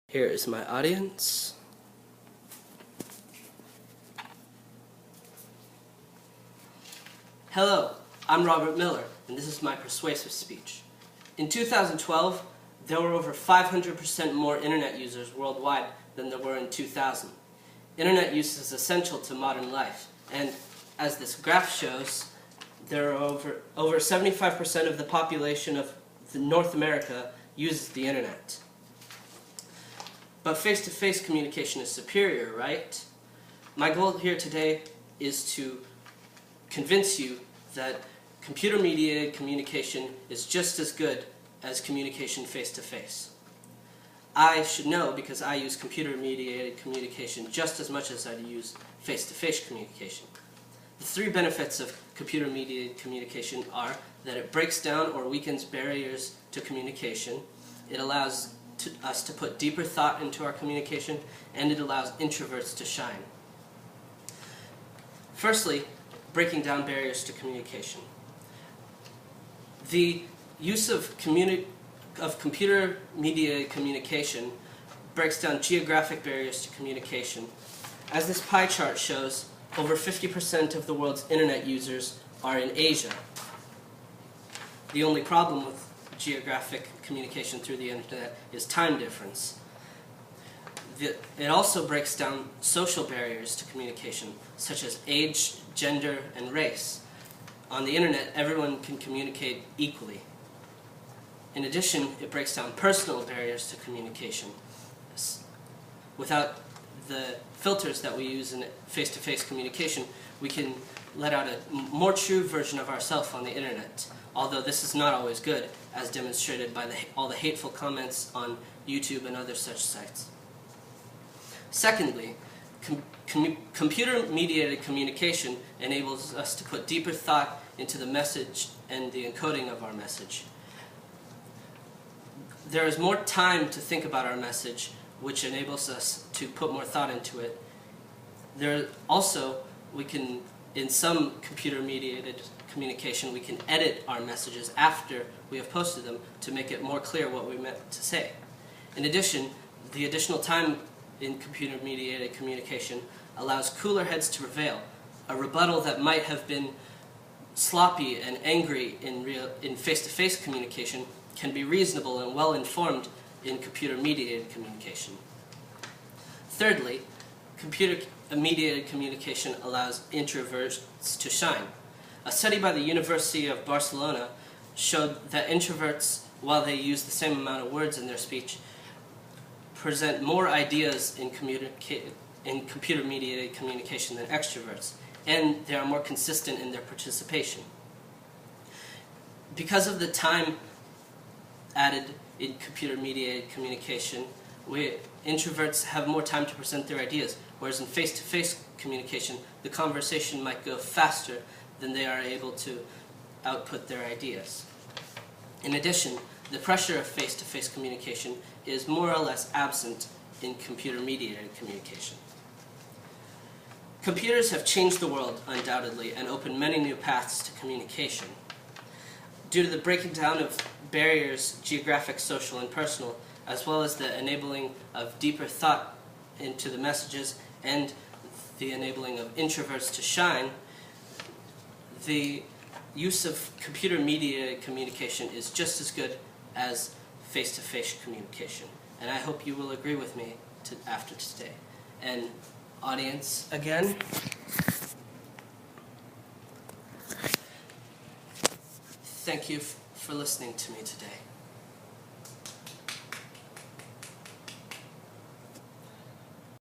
Here is my audience. Hello, I'm Robert Miller, and this is my persuasive speech. In 2012, there were over 500% more internet users worldwide than there were in 2000. Internet use is essential to modern life, and as this graph shows, there are over 75% of the population of North America uses the internet. But face-to-face communication is superior, right? My goal here today is to convince you that computer-mediated communication is just as good as communication face-to-face. I should know because I use computer-mediated communication just as much as I use face-to-face communication. The three benefits of computer-mediated communication are that it breaks down or weakens barriers to communication, it allows us to put deeper thought into our communication, and it allows introverts to shine. Firstly, breaking down barriers to communication. The use of computer-mediated communication breaks down geographic barriers to communication. As this pie chart shows, over 50% of the world's internet users are in Asia. The only problem with geographic communication through the internet is time difference. It also breaks down social barriers to communication, such as age, gender, and race. On the internet, everyone can communicate equally. In addition, it breaks down personal barriers to communication. Without the filters that we use in face-to-face communication, we can let out a more true version of ourselves on the internet. Although this is not always good, as demonstrated by all the hateful comments on YouTube and other such sites. Secondly, computer-mediated communication enables us to put deeper thought into the message and the encoding of our message. There is more time to think about our message, which enables us to put more thought into it. In some computer-mediated communication, we can edit our messages after we have posted them to make it more clear what we meant to say. In addition, the additional time in computer-mediated communication allows cooler heads to prevail. A rebuttal that might have been sloppy and angry in face-to-face communication can be reasonable and well-informed in computer-mediated communication. Thirdly, computer-mediated communication allows introverts to shine. A study by the University of Barcelona showed that introverts, while they use the same amount of words in their speech, present more ideas in computer-mediated communication than extroverts, and they are more consistent in their participation. Because of the time added in computer-mediated communication, introverts have more time to present their ideas, whereas in face-to-face communication, the conversation might go faster than they are able to output their ideas. In addition, the pressure of face-to-face communication is more or less absent in computer-mediated communication. Computers have changed the world, undoubtedly, and opened many new paths to communication. Due to the breaking down of barriers, geographic, social, and personal, as well as the enabling of deeper thought into the messages and the enabling of introverts to shine, the use of computer-mediated communication is just as good as face-to-face communication. And I hope you will agree with me after today. And audience, again, thank you for listening to me today.